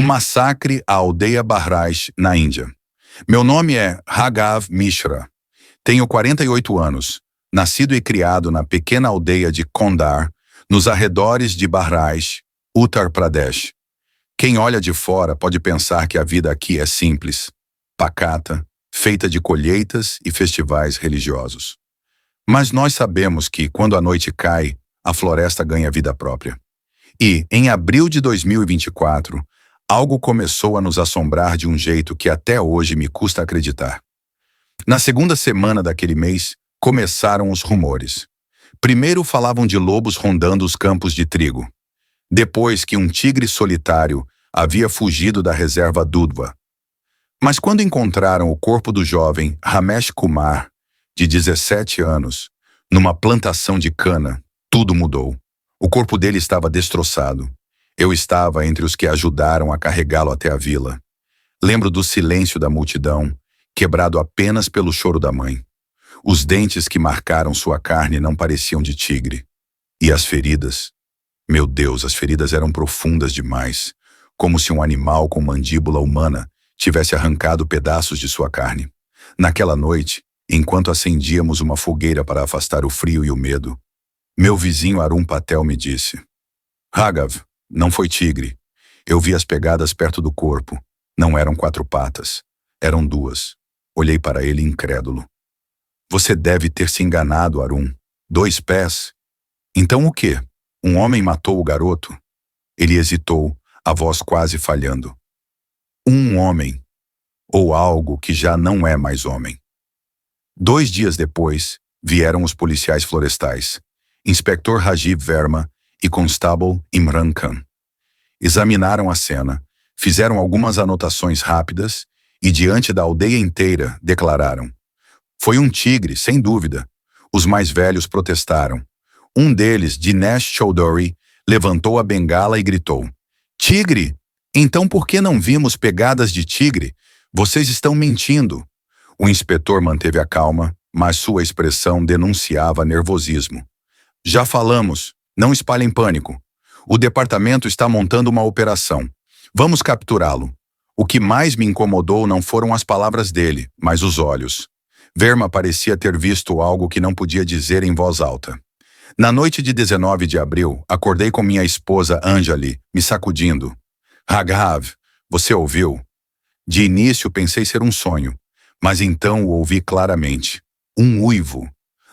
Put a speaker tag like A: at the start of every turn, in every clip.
A: massacre à aldeia Bahraj, na Índia. Meu nome é Raghav Mishra. Tenho 48 anos, nascido e criado na pequena aldeia de Kondar, nos arredores de Bahraj, Uttar Pradesh. Quem olha de fora pode pensar que a vida aqui é simples, pacata, feita de colheitas e festivais religiosos. Mas nós sabemos que, quando a noite cai, a floresta ganha vida própria. E, em abril de 2024, algo começou a nos assombrar de um jeito que até hoje me custa acreditar. Na segunda semana daquele mês, começaram os rumores. Primeiro falavam de lobos rondando os campos de trigo. Depois que um tigre solitário havia fugido da reserva Dudhva. Mas quando encontraram o corpo do jovem Ramesh Kumar, de 17 anos, numa plantação de cana, tudo mudou. O corpo dele estava destroçado. Eu estava entre os que ajudaram a carregá-lo até a vila. Lembro do silêncio da multidão, quebrado apenas pelo choro da mãe. Os dentes que marcaram sua carne não pareciam de tigre. E as feridas? Meu Deus, as feridas eram profundas demais, como se um animal com mandíbula humana tivesse arrancado pedaços de sua carne. Naquela noite, enquanto acendíamos uma fogueira para afastar o frio e o medo, meu vizinho Arun Patel me disse: Raghav, não foi tigre. Eu vi as pegadas perto do corpo. Não eram 4 patas. Eram 2. Olhei para ele incrédulo. Você deve ter se enganado, Arun. 2 pés. Então o quê? Um homem matou o garoto? Ele hesitou, a voz quase falhando. Um homem. Ou algo que já não é mais homem. 2 dias depois, vieram os policiais florestais, Inspetor Rajiv Verma e Constable Imran Khan. Examinaram a cena, fizeram algumas anotações rápidas e, diante da aldeia inteira, declararam: foi um tigre, sem dúvida. Os mais velhos protestaram. Um deles, Dinesh Chaudhary, levantou a bengala e gritou: tigre? Então por que não vimos pegadas de tigre? Vocês estão mentindo. O inspetor manteve a calma, mas sua expressão denunciava nervosismo. Já falamos, não espalhem pânico. O departamento está montando uma operação. Vamos capturá-lo. O que mais me incomodou não foram as palavras dele, mas os olhos. Verma parecia ter visto algo que não podia dizer em voz alta. Na noite de 19 de abril, acordei com minha esposa Anjali, me sacudindo. Raghav, você ouviu? De início pensei ser um sonho, mas então o ouvi claramente. Um uivo.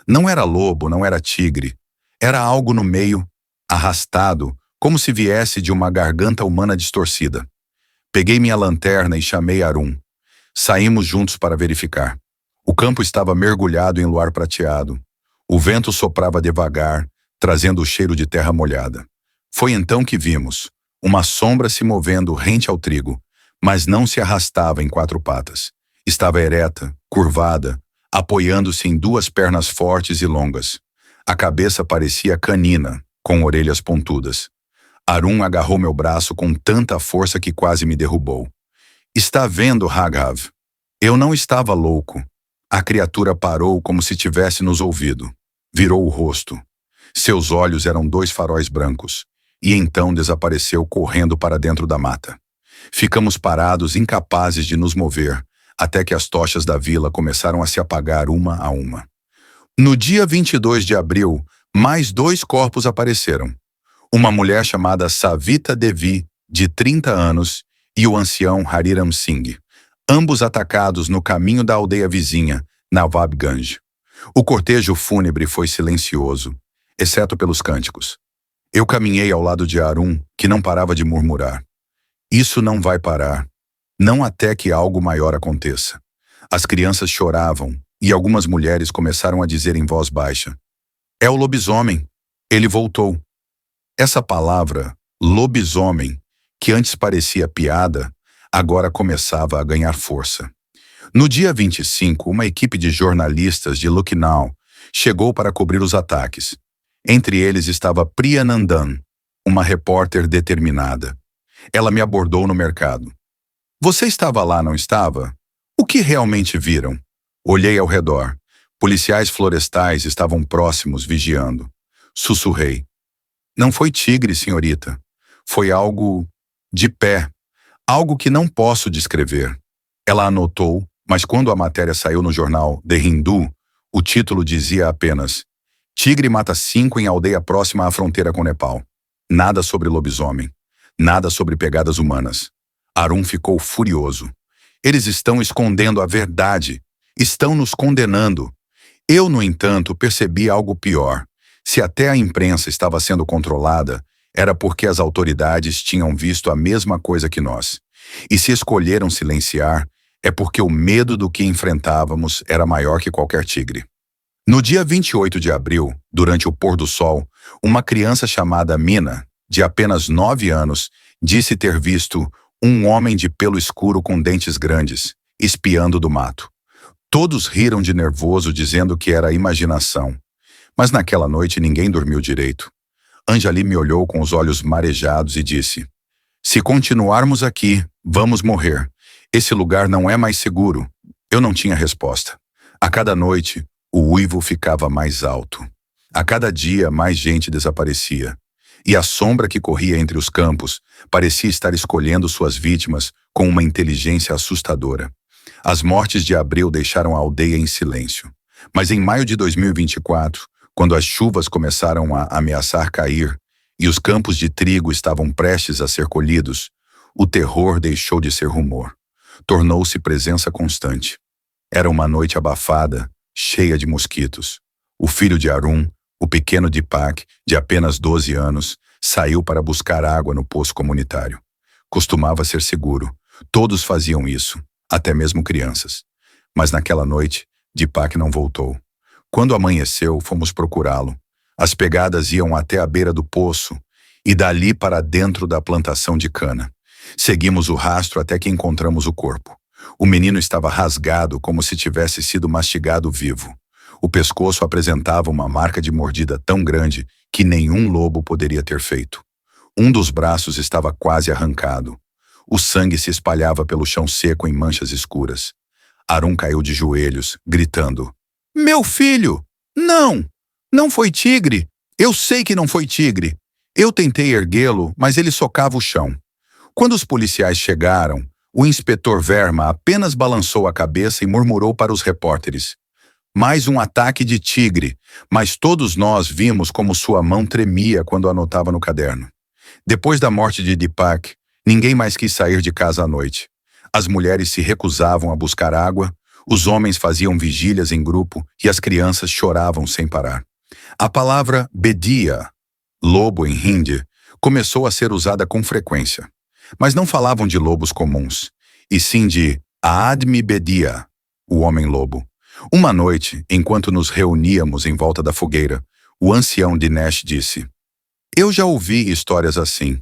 A: Não era lobo, não era tigre. Era algo no meio, arrastado, como se viesse de uma garganta humana distorcida. Peguei minha lanterna e chamei Arun. Saímos juntos para verificar. O campo estava mergulhado em luar prateado. O vento soprava devagar, trazendo o cheiro de terra molhada. Foi então que vimos uma sombra se movendo rente ao trigo, mas não se arrastava em 4 patas. Estava ereta, curvada, apoiando-se em 2 pernas fortes e longas. A cabeça parecia canina, com orelhas pontudas. Arun agarrou meu braço com tanta força que quase me derrubou. Está vendo, Raghav? Eu não estava louco. A criatura parou como se tivesse nos ouvido. Virou o rosto. Seus olhos eram 2 faróis brancos. E então desapareceu correndo para dentro da mata. Ficamos parados, incapazes de nos mover, até que as tochas da vila começaram a se apagar uma a uma. No dia 22 de abril, mais 2 corpos apareceram. Uma mulher chamada Savita Devi, de 30 anos, e o ancião Hariram Singh, ambos atacados no caminho da aldeia vizinha, Nawabganj. O cortejo fúnebre foi silencioso, exceto pelos cânticos. Eu caminhei ao lado de Arun, que não parava de murmurar. Isso não vai parar, não até que algo maior aconteça. As crianças choravam, e algumas mulheres começaram a dizer em voz baixa: é o lobisomem, ele voltou. Essa palavra, lobisomem, que antes parecia piada, agora começava a ganhar força. No dia 25, uma equipe de jornalistas de Lucknow chegou para cobrir os ataques. Entre eles estava Priya Nandan, uma repórter determinada. Ela me abordou no mercado. Você estava lá, não estava? O que realmente viram? Olhei ao redor. Policiais florestais estavam próximos, vigiando. Sussurrei. Não foi tigre, senhorita. Foi algo de pé. Algo que não posso descrever. Ela anotou, mas quando a matéria saiu no jornal The Hindu, o título dizia apenas: Tigre mata 5 em aldeia próxima à fronteira com Nepal. Nada sobre lobisomem. Nada sobre pegadas humanas. Arun ficou furioso. Eles estão escondendo a verdade. Estão nos condenando. Eu, no entanto, percebi algo pior. Se até a imprensa estava sendo controlada, era porque as autoridades tinham visto a mesma coisa que nós. E se escolheram silenciar, é porque o medo do que enfrentávamos era maior que qualquer tigre. No dia 28 de abril, durante o pôr do sol, uma criança chamada Mina, de apenas 9 anos, disse ter visto um homem de pelo escuro com dentes grandes, espiando do mato. Todos riram de nervoso, dizendo que era imaginação. Mas naquela noite ninguém dormiu direito. Anjali me olhou com os olhos marejados e disse: Se continuarmos aqui, vamos morrer. Esse lugar não é mais seguro. Eu não tinha resposta. A cada noite, o uivo ficava mais alto. A cada dia, mais gente desaparecia. E a sombra que corria entre os campos parecia estar escolhendo suas vítimas com uma inteligência assustadora. As mortes de abril deixaram a aldeia em silêncio. Mas em maio de 2024, quando as chuvas começaram a ameaçar cair e os campos de trigo estavam prestes a ser colhidos, o terror deixou de ser rumor. Tornou-se presença constante. Era uma noite abafada, cheia de mosquitos. O filho de Arun, o pequeno Deepak, de apenas 12 anos, saiu para buscar água no poço comunitário. Costumava ser seguro. Todos faziam isso, até mesmo crianças. Mas naquela noite, Deepak não voltou. Quando amanheceu, fomos procurá-lo. As pegadas iam até a beira do poço e dali para dentro da plantação de cana. Seguimos o rastro até que encontramos o corpo. O menino estava rasgado como se tivesse sido mastigado vivo. O pescoço apresentava uma marca de mordida tão grande que nenhum lobo poderia ter feito. Um dos braços estava quase arrancado. O sangue se espalhava pelo chão seco em manchas escuras. Arun caiu de joelhos, gritando: Meu filho! Não! Não foi tigre! Eu sei que não foi tigre! Eu tentei erguê-lo, mas ele socava o chão. Quando os policiais chegaram, o inspetor Verma apenas balançou a cabeça e murmurou para os repórteres: Mais um ataque de tigre, mas todos nós vimos como sua mão tremia quando anotava no caderno. Depois da morte de Deepak, ninguém mais quis sair de casa à noite. As mulheres se recusavam a buscar água, os homens faziam vigílias em grupo e as crianças choravam sem parar. A palavra bedia, lobo em hindi, começou a ser usada com frequência. Mas não falavam de lobos comuns, e sim de Aadmi Bedia, o homem-lobo. Uma noite, enquanto nos reuníamos em volta da fogueira, o ancião Dinesh disse: Eu já ouvi histórias assim.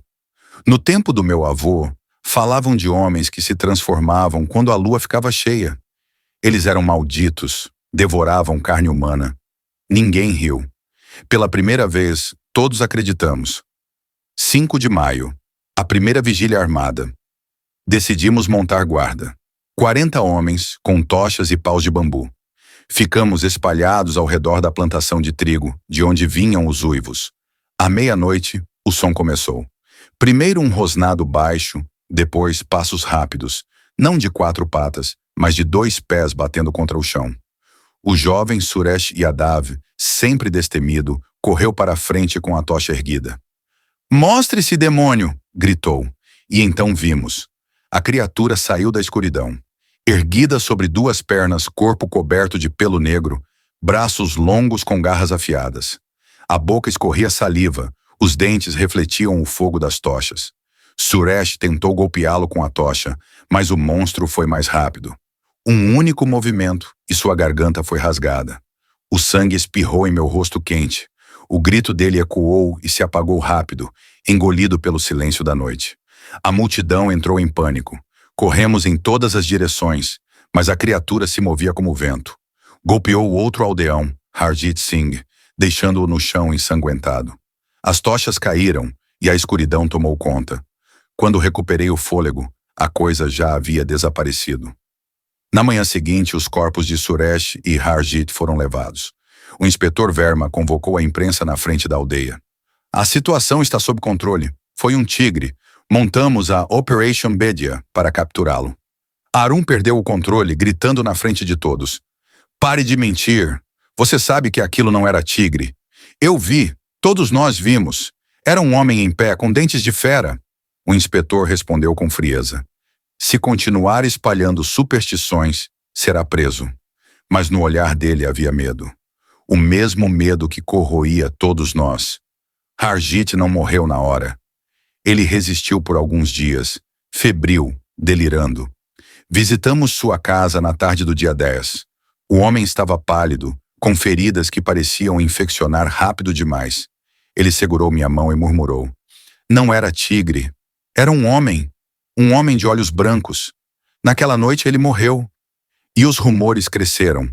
A: No tempo do meu avô, falavam de homens que se transformavam quando a lua ficava cheia. Eles eram malditos, devoravam carne humana. Ninguém riu. Pela primeira vez, todos acreditamos. 5 de maio, a primeira vigília armada. Decidimos montar guarda. 40 homens, com tochas e paus de bambu. Ficamos espalhados ao redor da plantação de trigo, de onde vinham os uivos. À meia-noite, o som começou. Primeiro um rosnado baixo, depois passos rápidos, não de 4 patas, mas de 2 pés batendo contra o chão. O jovem Suresh Yadav, sempre destemido, correu para a frente com a tocha erguida. Mostre-se, demônio! Gritou. E então vimos. A criatura saiu da escuridão. Erguida sobre 2 pernas, corpo coberto de pelo negro, braços longos com garras afiadas. A boca escorria saliva, os dentes refletiam o fogo das tochas. Suresh tentou golpeá-lo com a tocha, mas o monstro foi mais rápido. Um único movimento e sua garganta foi rasgada. O sangue espirrou em meu rosto quente. O grito dele ecoou e se apagou rápido, engolido pelo silêncio da noite. A multidão entrou em pânico. Corremos em todas as direções, mas a criatura se movia como vento. Golpeou o outro aldeão, Harjit Singh, deixando-o no chão ensanguentado. As tochas caíram e a escuridão tomou conta. Quando recuperei o fôlego, a coisa já havia desaparecido. Na manhã seguinte, os corpos de Suresh e Harjit foram levados. O inspetor Verma convocou a imprensa na frente da aldeia. A situação está sob controle. Foi um tigre. Montamos a Operation Bedia para capturá-lo. Arun perdeu o controle, gritando na frente de todos. Pare de mentir. Você sabe que aquilo não era tigre. Eu vi. Todos nós vimos. Era um homem em pé, com dentes de fera. O inspetor respondeu com frieza. Se continuar espalhando superstições, será preso. Mas no olhar dele havia medo. O mesmo medo que corroía todos nós. Harjit não morreu na hora. Ele resistiu por alguns dias, febril, delirando. Visitamos sua casa na tarde do dia 10. O homem estava pálido, com feridas que pareciam infeccionar rápido demais. Ele segurou minha mão e murmurou. Não era tigre. Era um homem de olhos brancos. Naquela noite ele morreu. E os rumores cresceram.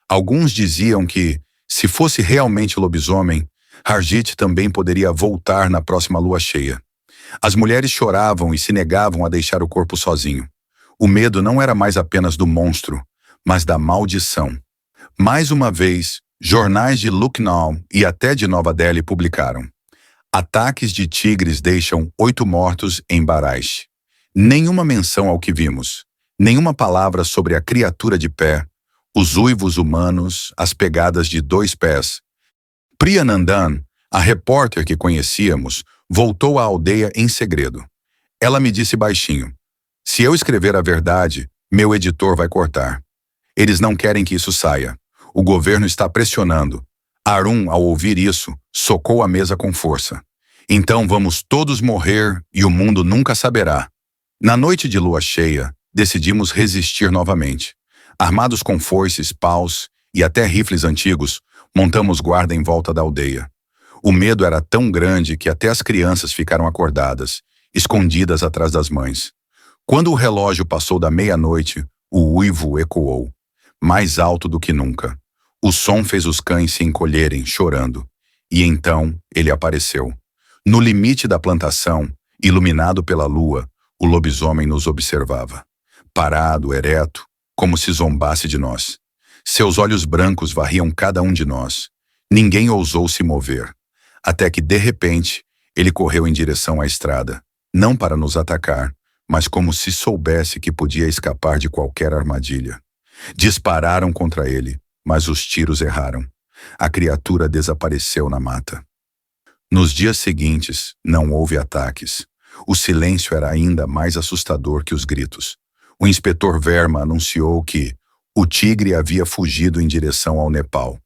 A: Alguns diziam que, se fosse realmente lobisomem, Harjit também poderia voltar na próxima lua cheia. As mulheres choravam e se negavam a deixar o corpo sozinho. O medo não era mais apenas do monstro, mas da maldição. Mais uma vez, jornais de Lucknow e até de Nova Delhi publicaram. Ataques de tigres deixam 8 mortos em Baraich. Nenhuma menção ao que vimos. Nenhuma palavra sobre a criatura de pé, os uivos humanos, as pegadas de 2 pés. Priya Nandan, a repórter que conhecíamos, voltou à aldeia em segredo. Ela me disse baixinho. Se eu escrever a verdade, meu editor vai cortar. Eles não querem que isso saia. O governo está pressionando. Arun, ao ouvir isso, socou a mesa com força. Então vamos todos morrer e o mundo nunca saberá. Na noite de lua cheia, decidimos resistir novamente. Armados com foices, paus e até rifles antigos, montamos guarda em volta da aldeia. O medo era tão grande que até as crianças ficaram acordadas, escondidas atrás das mães. Quando o relógio passou da meia-noite, o uivo ecoou, mais alto do que nunca. O som fez os cães se encolherem, chorando. E então ele apareceu. No limite da plantação, iluminado pela lua, o lobisomem nos observava. Parado, ereto, como se zombasse de nós. Seus olhos brancos varriam cada um de nós. Ninguém ousou se mover. Até que, de repente, ele correu em direção à estrada, não para nos atacar, mas como se soubesse que podia escapar de qualquer armadilha. Dispararam contra ele, mas os tiros erraram. A criatura desapareceu na mata. Nos dias seguintes, não houve ataques. O silêncio era ainda mais assustador que os gritos. O inspetor Verma anunciou que o tigre havia fugido em direção ao Nepal.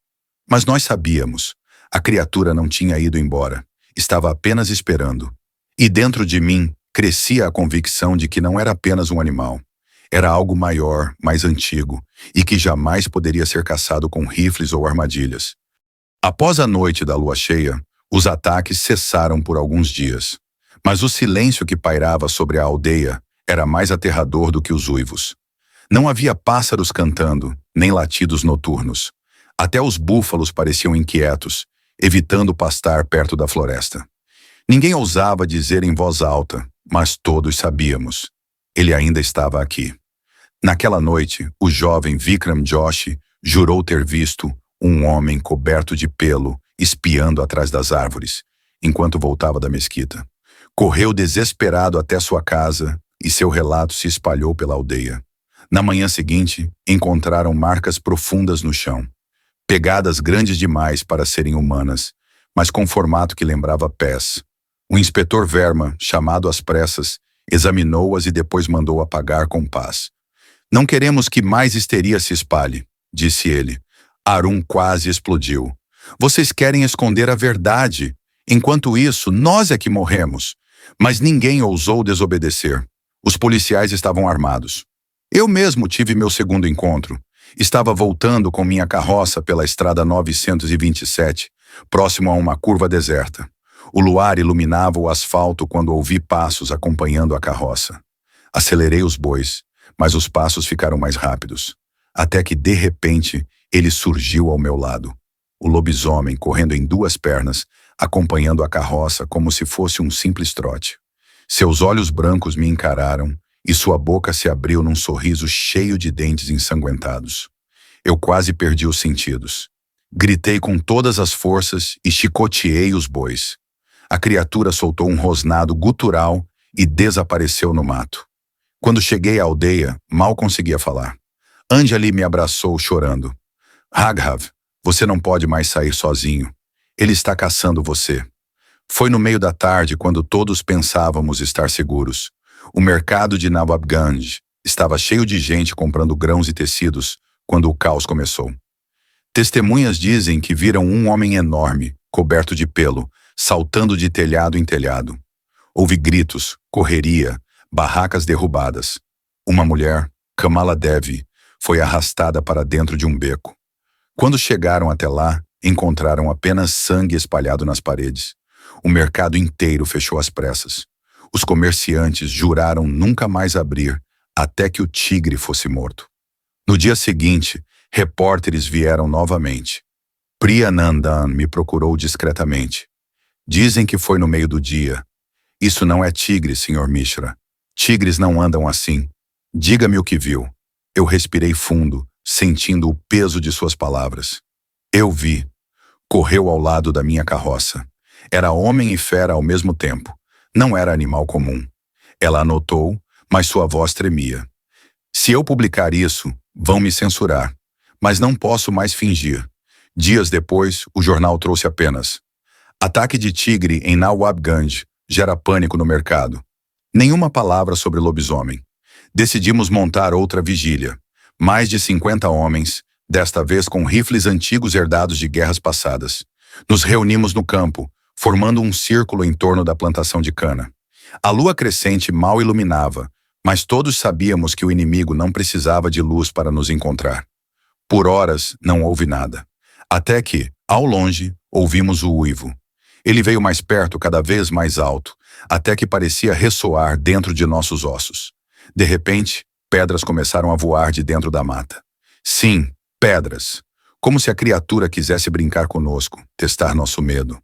A: Mas nós sabíamos. A criatura não tinha ido embora. Estava apenas esperando. E dentro de mim, crescia a convicção de que não era apenas um animal. Era algo maior, mais antigo, e que jamais poderia ser caçado com rifles ou armadilhas. Após a noite da lua cheia, os ataques cessaram por alguns dias. Mas o silêncio que pairava sobre a aldeia era mais aterrador do que os uivos. Não havia pássaros cantando, nem latidos noturnos. Até os búfalos pareciam inquietos, evitando pastar perto da floresta. Ninguém ousava dizer em voz alta, mas todos sabíamos. Ele ainda estava aqui. Naquela noite, o jovem Vikram Joshi jurou ter visto um homem coberto de pelo espiando atrás das árvores, enquanto voltava da mesquita. Correu desesperado até sua casa e seu relato se espalhou pela aldeia. Na manhã seguinte, encontraram marcas profundas no chão. Pegadas grandes demais para serem humanas, mas com formato que lembrava pés. O inspetor Verma, chamado às pressas, examinou-as e depois mandou apagar com paz. Não queremos que mais histeria se espalhe, disse ele. Arun quase explodiu. Vocês querem esconder a verdade. Enquanto isso, nós é que morremos. Mas ninguém ousou desobedecer. Os policiais estavam armados. Eu mesmo tive meu segundo encontro. Estava voltando com minha carroça pela estrada 927, próximo a uma curva deserta. O luar iluminava o asfalto quando ouvi passos acompanhando a carroça. Acelerei os bois, mas os passos ficaram mais rápidos. Até que, de repente, ele surgiu ao meu lado. O lobisomem correndo em 2 pernas, acompanhando a carroça como se fosse um simples trote. Seus olhos brancos me encararam e sua boca se abriu num sorriso cheio de dentes ensanguentados. Eu quase perdi os sentidos. Gritei com todas as forças e chicoteei os bois. A criatura soltou um rosnado gutural e desapareceu no mato. Quando cheguei à aldeia, mal conseguia falar. Anjali me abraçou chorando. Raghav, você não pode mais sair sozinho. Ele está caçando você. Foi no meio da tarde quando todos pensávamos estar seguros. O mercado de Nawabganj estava cheio de gente comprando grãos e tecidos quando o caos começou. Testemunhas dizem que viram um homem enorme, coberto de pelo, saltando de telhado em telhado. Houve gritos, correria, barracas derrubadas. Uma mulher, Kamala Devi, foi arrastada para dentro de um beco. Quando chegaram até lá, encontraram apenas sangue espalhado nas paredes. O mercado inteiro fechou às pressas. Os comerciantes juraram nunca mais abrir até que o tigre fosse morto. No dia seguinte, repórteres vieram novamente. Priya Nandan me procurou discretamente. Dizem que foi no meio do dia. Isso não é tigre, Sr. Mishra. Tigres não andam assim. Diga-me o que viu. Eu respirei fundo, sentindo o peso de suas palavras. Eu vi. Correu ao lado da minha carroça. Era homem e fera ao mesmo tempo. Não era animal comum. Ela anotou, mas sua voz tremia. Se eu publicar isso, vão me censurar. Mas não posso mais fingir. Dias depois, o jornal trouxe apenas: ataque de tigre em Nawabganj gera pânico no mercado. Nenhuma palavra sobre lobisomem. Decidimos montar outra vigília. Mais de 50 homens, desta vez com rifles antigos herdados de guerras passadas. Nos reunimos no campo, formando um círculo em torno da plantação de cana. A lua crescente mal iluminava, mas todos sabíamos que o inimigo não precisava de luz para nos encontrar. Por horas, não houve nada. Até que, ao longe, ouvimos o uivo. Ele veio mais perto, cada vez mais alto, até que parecia ressoar dentro de nossos ossos. De repente, pedras começaram a voar de dentro da mata. Sim, pedras. Como se a criatura quisesse brincar conosco, testar nosso medo.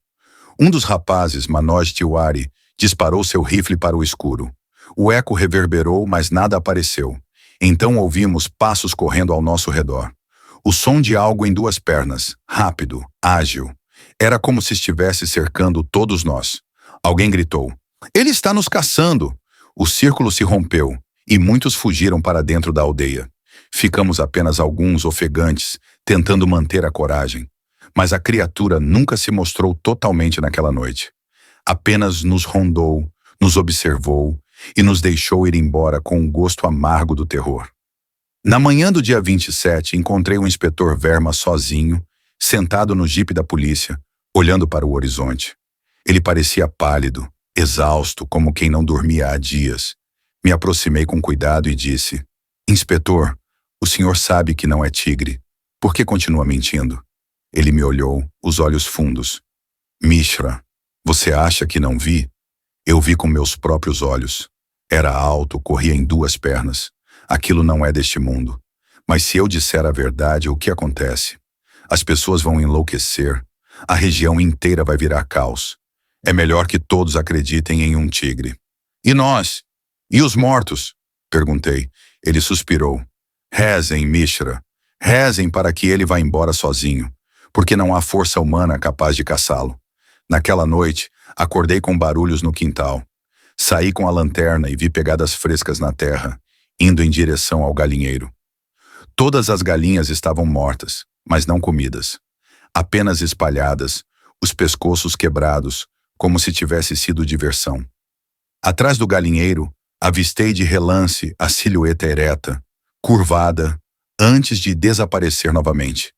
A: Um dos rapazes, Manoj Tiwari, disparou seu rifle para o escuro. O eco reverberou, mas nada apareceu. Então ouvimos passos correndo ao nosso redor. O som de algo em duas pernas, rápido, ágil. Era como se estivesse cercando todos nós. Alguém gritou: "Ele está nos caçando!" O círculo se rompeu, e muitos fugiram para dentro da aldeia. Ficamos apenas alguns ofegantes, tentando manter a coragem. Mas a criatura nunca se mostrou totalmente naquela noite. Apenas nos rondou, nos observou e nos deixou ir embora com o gosto amargo do terror. Na manhã do dia 27, encontrei o inspetor Verma sozinho, sentado no jipe da polícia, olhando para o horizonte. Ele parecia pálido, exausto, como quem não dormia há dias. Me aproximei com cuidado e disse: "Inspetor, o senhor sabe que não é tigre. Por que continua mentindo?" Ele me olhou, os olhos fundos. "Mishra, você acha que não vi? Eu vi com meus próprios olhos. Era alto, corria em duas pernas. Aquilo não é deste mundo. Mas se eu disser a verdade, o que acontece? As pessoas vão enlouquecer. A região inteira vai virar caos. É melhor que todos acreditem em um tigre." "E nós? E os mortos?" perguntei. Ele suspirou. "Rezem, Mishra. Rezem para que ele vá embora sozinho, porque não há força humana capaz de caçá-lo." Naquela noite, acordei com barulhos no quintal. Saí com a lanterna e vi pegadas frescas na terra, indo em direção ao galinheiro. Todas as galinhas estavam mortas, mas não comidas. Apenas espalhadas, os pescoços quebrados, como se tivesse sido diversão. Atrás do galinheiro, avistei de relance a silhueta ereta, curvada, antes de desaparecer novamente.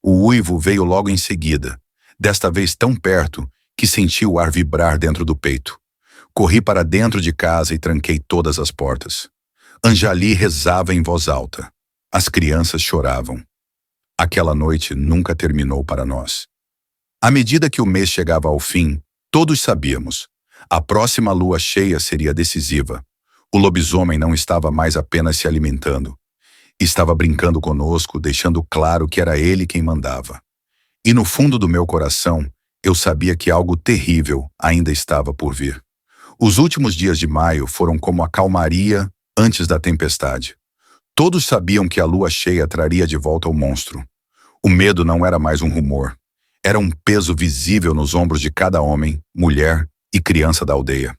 A: O uivo veio logo em seguida, desta vez tão perto que senti o ar vibrar dentro do peito. Corri para dentro de casa e tranquei todas as portas. Anjali rezava em voz alta. As crianças choravam. Aquela noite nunca terminou para nós. À medida que o mês chegava ao fim, todos sabíamos. A próxima lua cheia seria decisiva. O lobisomem não estava mais apenas se alimentando. Estava brincando conosco, deixando claro que era ele quem mandava. E no fundo do meu coração, eu sabia que algo terrível ainda estava por vir. Os últimos dias de maio foram como a calmaria antes da tempestade. Todos sabiam que a lua cheia traria de volta o monstro. O medo não era mais um rumor. Era um peso visível nos ombros de cada homem, mulher e criança da aldeia.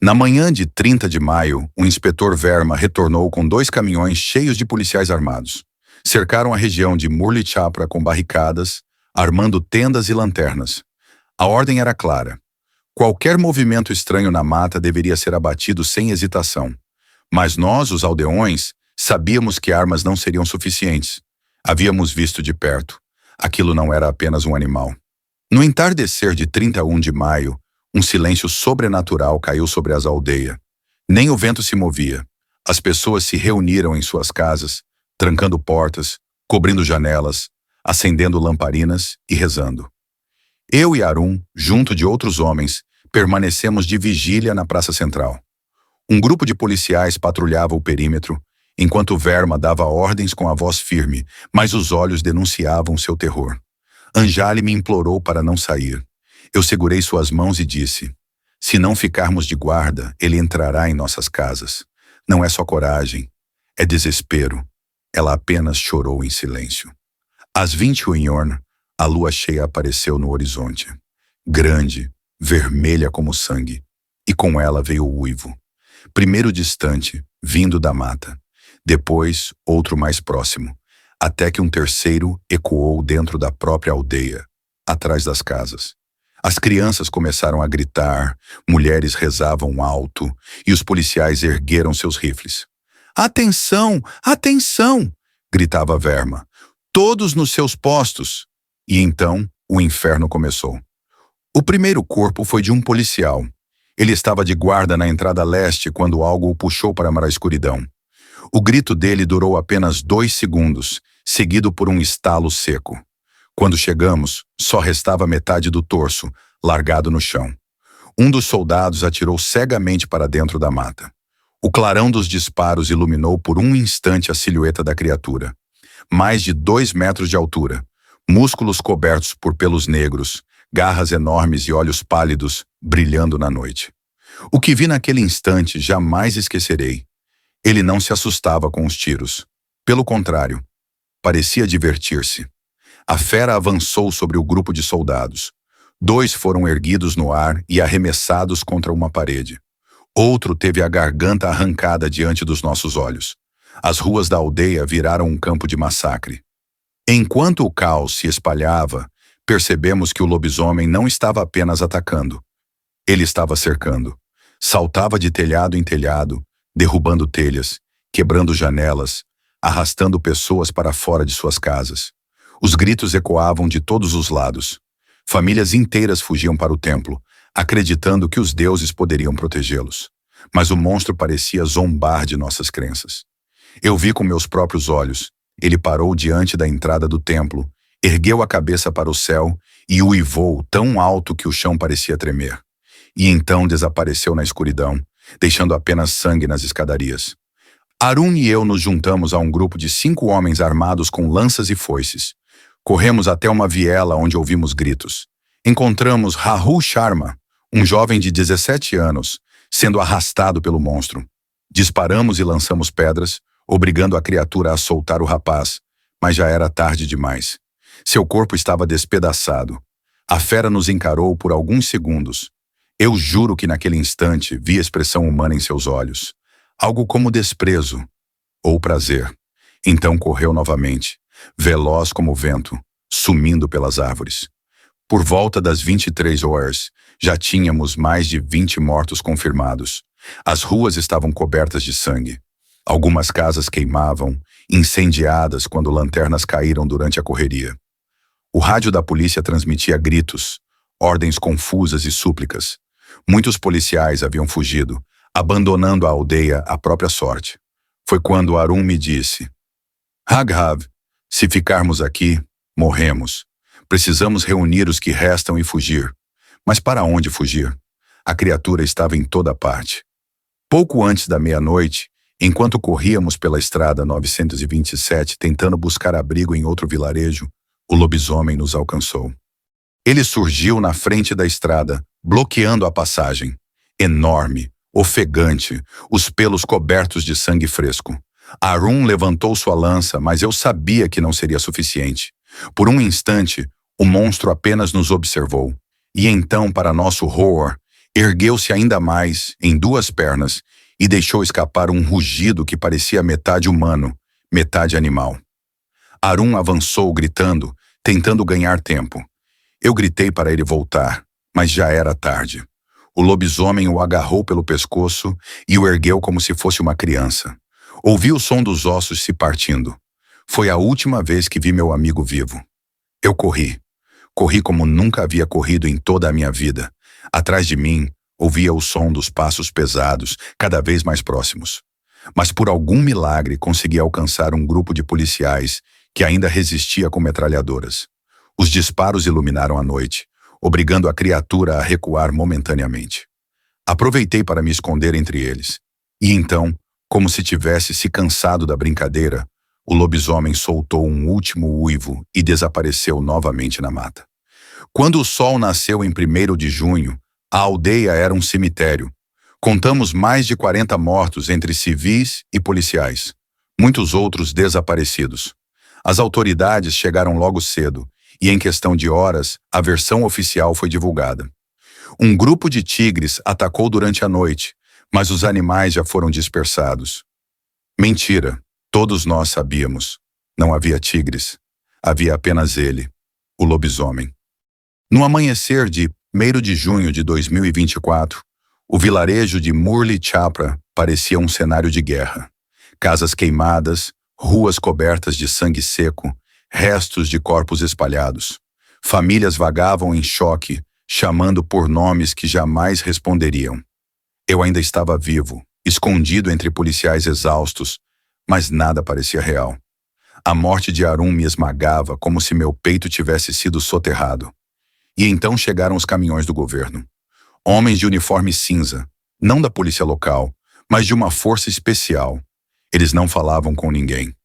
A: Na manhã de 30 de maio, o inspetor Verma retornou com 2 caminhões cheios de policiais armados. Cercaram a região de Murli Chapra com barricadas, armando tendas e lanternas. A ordem era clara. Qualquer movimento estranho na mata deveria ser abatido sem hesitação. Mas nós, os aldeões, sabíamos que armas não seriam suficientes. Havíamos visto de perto. Aquilo não era apenas um animal. No entardecer de 31 de maio, um silêncio sobrenatural caiu sobre as aldeias. Nem o vento se movia. As pessoas se reuniram em suas casas, trancando portas, cobrindo janelas, acendendo lamparinas e rezando. Eu e Arun, junto de outros homens, permanecemos de vigília na praça central. Um grupo de policiais patrulhava o perímetro, enquanto Verma dava ordens com a voz firme, mas os olhos denunciavam seu terror. Anjali me implorou para não sair. Eu segurei suas mãos e disse: se não ficarmos de guarda, ele entrará em nossas casas. Não é só coragem, é desespero. Ela apenas chorou em silêncio. Às 21h, a lua cheia apareceu no horizonte. Grande, vermelha como sangue, e com ela veio o uivo. Primeiro distante, vindo da mata. Depois, outro mais próximo, até que um terceiro ecoou dentro da própria aldeia, atrás das casas. As crianças começaram a gritar, mulheres rezavam alto e os policiais ergueram seus rifles. Atenção! Atenção! Gritava Verma. Todos nos seus postos! E então, o inferno começou. O primeiro corpo foi de um policial. Ele estava de guarda na entrada leste quando algo o puxou para a escuridão. O grito dele durou apenas 2 segundos, seguido por um estalo seco. Quando chegamos, só restava metade do torso, largado no chão. Um dos soldados atirou cegamente para dentro da mata. O clarão dos disparos iluminou por um instante a silhueta da criatura. Mais de 2 metros de altura, músculos cobertos por pelos negros, garras enormes e olhos pálidos brilhando na noite. O que vi naquele instante jamais esquecerei. Ele não se assustava com os tiros. Pelo contrário, parecia divertir-se. A fera avançou sobre o grupo de soldados. 2 foram erguidos no ar e arremessados contra uma parede. Outro teve a garganta arrancada diante dos nossos olhos. As ruas da aldeia viraram um campo de massacre. Enquanto o caos se espalhava, percebemos que o lobisomem não estava apenas atacando. Ele estava cercando. Saltava de telhado em telhado, derrubando telhas, quebrando janelas, arrastando pessoas para fora de suas casas. Os gritos ecoavam de todos os lados. Famílias inteiras fugiam para o templo, acreditando que os deuses poderiam protegê-los. Mas o monstro parecia zombar de nossas crenças. Eu vi com meus próprios olhos. Ele parou diante da entrada do templo, ergueu a cabeça para o céu e uivou tão alto que o chão parecia tremer. E então desapareceu na escuridão, deixando apenas sangue nas escadarias. Arun e eu nos juntamos a um grupo de 5 homens armados com lanças e foices. Corremos até uma viela onde ouvimos gritos. Encontramos Rahul Sharma, um jovem de 17 anos, sendo arrastado pelo monstro. Disparamos e lançamos pedras, obrigando a criatura a soltar o rapaz, mas já era tarde demais. Seu corpo estava despedaçado. A fera nos encarou por alguns segundos. Eu juro que naquele instante vi a expressão humana em seus olhos. Algo como desprezo ou prazer. Então correu novamente, veloz como o vento, sumindo pelas árvores. Por volta das 23 horas, já tínhamos mais de 20 mortos confirmados. As ruas estavam cobertas de sangue. Algumas casas queimavam, incendiadas quando lanternas caíram durante a correria. O rádio da polícia transmitia gritos, ordens confusas e súplicas. Muitos policiais haviam fugido, abandonando a aldeia à própria sorte. Foi quando Arun me disse: Raghav, se ficarmos aqui, morremos. Precisamos reunir os que restam e fugir. Mas para onde fugir? A criatura estava em toda parte. Pouco antes da meia-noite, enquanto corríamos pela estrada 927 tentando buscar abrigo em outro vilarejo, o lobisomem nos alcançou. Ele surgiu na frente da estrada, bloqueando a passagem. Enorme, ofegante, os pelos cobertos de sangue fresco. Arun levantou sua lança, mas eu sabia que não seria suficiente. Por um instante, o monstro apenas nos observou. E então, para nosso horror, Ergueu-se ainda mais, em duas pernas, e deixou escapar um rugido que parecia metade humano, metade animal. Arum avançou gritando, tentando ganhar tempo. Eu gritei para ele voltar, mas já era tarde. O lobisomem o agarrou pelo pescoço e o ergueu como se fosse uma criança. Ouvi o som dos ossos se partindo. Foi a última vez que vi meu amigo vivo. Eu corri. Corri como nunca havia corrido em toda a minha vida. Atrás de mim, ouvia o som dos passos pesados, cada vez mais próximos. Mas por algum milagre consegui alcançar um grupo de policiais que ainda resistia com metralhadoras. Os disparos iluminaram a noite, obrigando a criatura a recuar momentaneamente. Aproveitei para me esconder entre eles. E então, como se tivesse se cansado da brincadeira, o lobisomem soltou um último uivo e desapareceu novamente na mata. Quando o sol nasceu em 1º de junho, a aldeia era um cemitério. Contamos mais de 40 mortos entre civis e policiais. Muitos outros desaparecidos. As autoridades chegaram logo cedo, e em questão de horas, a versão oficial foi divulgada. Um grupo de tigres atacou durante a noite, mas os animais já foram dispersados. Mentira, todos nós sabíamos. Não havia tigres. Havia apenas ele, o lobisomem. No amanhecer de 1º de junho de 2024, o vilarejo de Murli Chapra parecia um cenário de guerra. Casas queimadas, ruas cobertas de sangue seco, restos de corpos espalhados. Famílias vagavam em choque, chamando por nomes que jamais responderiam. Eu ainda estava vivo, escondido entre policiais exaustos, mas nada parecia real. A morte de Arum me esmagava como se meu peito tivesse sido soterrado. E então chegaram os caminhões do governo. Homens de uniforme cinza, não da polícia local, mas de uma força especial. Eles não falavam com ninguém.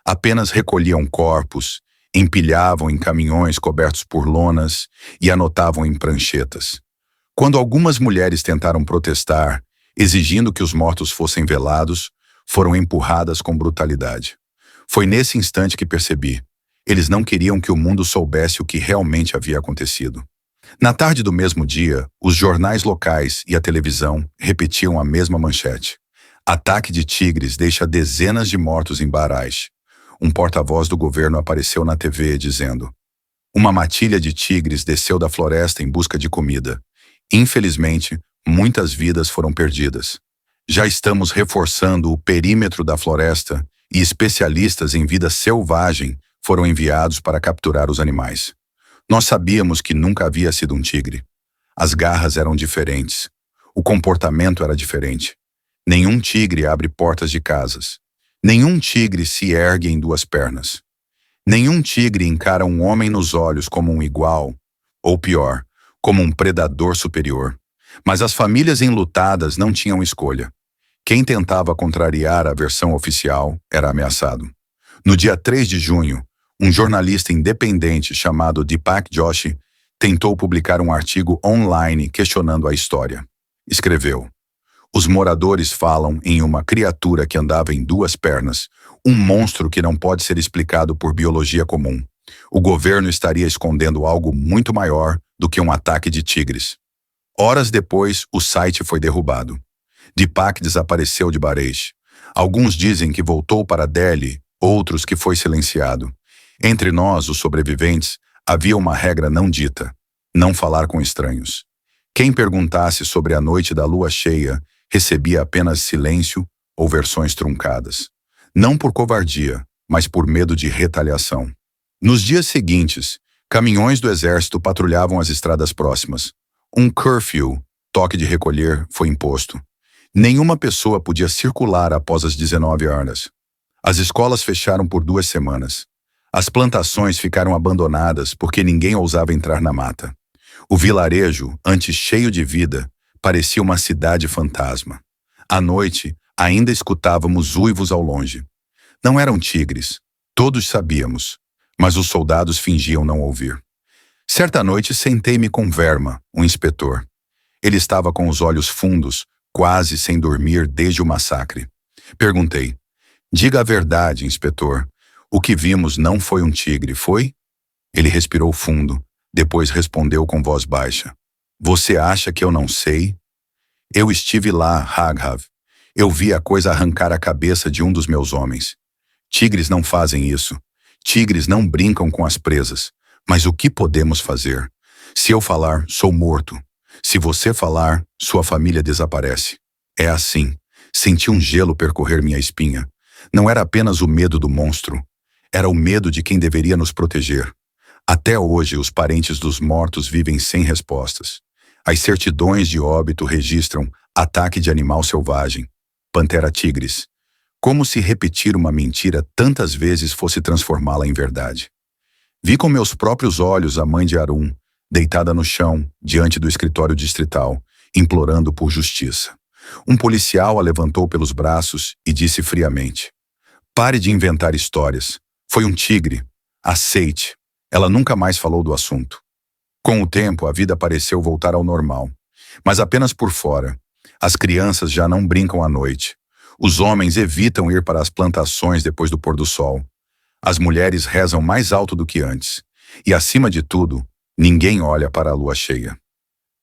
A: Apenas recolhiam corpos, empilhavam em caminhões cobertos por lonas e anotavam em pranchetas. Quando algumas mulheres tentaram protestar, exigindo que os mortos fossem velados, foram empurradas com brutalidade. Foi nesse instante que percebi. Eles não queriam que o mundo soubesse o que realmente havia acontecido. Na tarde do mesmo dia, os jornais locais e a televisão repetiam a mesma manchete. Ataque de tigres deixa dezenas de mortos em Baraich. Um porta-voz do governo apareceu na TV dizendo: uma matilha de tigres desceu da floresta em busca de comida. Infelizmente, muitas vidas foram perdidas. Já estamos reforçando o perímetro da floresta e especialistas em vida selvagem foram enviados para capturar os animais. Nós sabíamos que nunca havia sido um tigre. As garras eram diferentes. O comportamento era diferente. Nenhum tigre abre portas de casas. Nenhum tigre se ergue em duas pernas. Nenhum tigre encara um homem nos olhos como um igual, ou pior, como um predador superior. Mas as famílias enlutadas não tinham escolha. Quem tentava contrariar a versão oficial era ameaçado. No dia 3 de junho, um jornalista independente chamado Deepak Joshi tentou publicar um artigo online questionando a história. Escreveu: os moradores falam em uma criatura que andava em duas pernas, um monstro que não pode ser explicado por biologia comum. O governo estaria escondendo algo muito maior do que um ataque de tigres. Horas depois, o site foi derrubado. Deepak desapareceu de Baraich. Alguns dizem que voltou para Delhi, outros que foi silenciado. Entre nós, os sobreviventes, havia uma regra não dita: não falar com estranhos. Quem perguntasse sobre a noite da lua cheia recebia apenas silêncio ou versões truncadas. Não por covardia, mas por medo de retaliação. Nos dias seguintes, caminhões do exército patrulhavam as estradas próximas. Um curfew, toque de recolher, foi imposto. Nenhuma pessoa podia circular após as 19 horas. As escolas fecharam por 2 semanas. As plantações ficaram abandonadas porque ninguém ousava entrar na mata. O vilarejo, antes cheio de vida, parecia uma cidade fantasma. À noite, ainda escutávamos uivos ao longe. Não eram tigres, todos sabíamos, mas os soldados fingiam não ouvir. Certa noite sentei-me com Verma, um inspetor. Ele estava com os olhos fundos, quase sem dormir desde o massacre. Perguntei: diga a verdade, inspetor. O que vimos não foi um tigre, foi? Ele respirou fundo, depois respondeu com voz baixa: você acha que eu não sei? Eu estive lá, Raghav. Eu vi a coisa arrancar a cabeça de um dos meus homens. Tigres não fazem isso. Tigres não brincam com as presas. Mas o que podemos fazer? Se eu falar, sou morto. Se você falar, sua família desaparece. É assim. Senti um gelo percorrer minha espinha. Não era apenas o medo do monstro. Era o medo de quem deveria nos proteger. Até hoje, os parentes dos mortos vivem sem respostas. As certidões de óbito registram ataque de animal selvagem, pantera tigres. Como se repetir uma mentira tantas vezes fosse transformá-la em verdade. Vi com meus próprios olhos a mãe de Arun, deitada no chão, diante do escritório distrital, implorando por justiça. Um policial a levantou pelos braços e disse friamente: "Pare de inventar histórias. Foi um tigre. Aceite." Ela nunca mais falou do assunto. Com o tempo, a vida pareceu voltar ao normal. Mas apenas por fora. As crianças já não brincam à noite. Os homens evitam ir para as plantações depois do pôr do sol. As mulheres rezam mais alto do que antes. E, acima de tudo, ninguém olha para a lua cheia.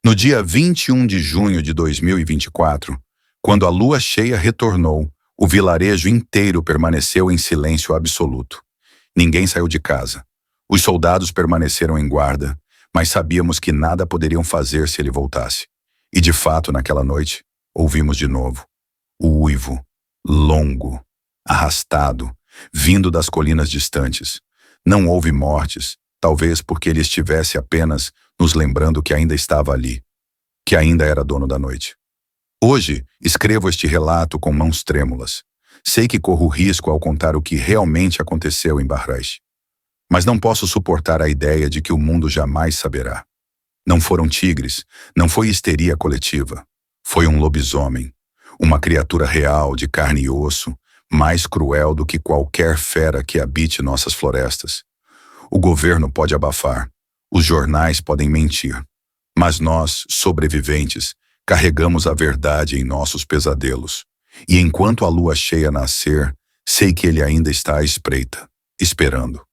A: No dia 21 de junho de 2024, quando a lua cheia retornou, o vilarejo inteiro permaneceu em silêncio absoluto. Ninguém saiu de casa. Os soldados permaneceram em guarda, mas sabíamos que nada poderiam fazer se ele voltasse. E de fato, naquela noite, ouvimos de novo o uivo, longo, arrastado, vindo das colinas distantes. Não houve mortes, talvez porque ele estivesse apenas nos lembrando que ainda estava ali, que ainda era dono da noite. Hoje, escrevo este relato com mãos trêmulas. Sei que corro risco ao contar o que realmente aconteceu em Bahraish. Mas não posso suportar a ideia de que o mundo jamais saberá. Não foram tigres, não foi histeria coletiva. Foi um lobisomem, uma criatura real de carne e osso, mais cruel do que qualquer fera que habite nossas florestas. O governo pode abafar, os jornais podem mentir, mas nós, sobreviventes, carregamos a verdade em nossos pesadelos. E enquanto a lua cheia nascer, sei que ele ainda está à espreita, esperando.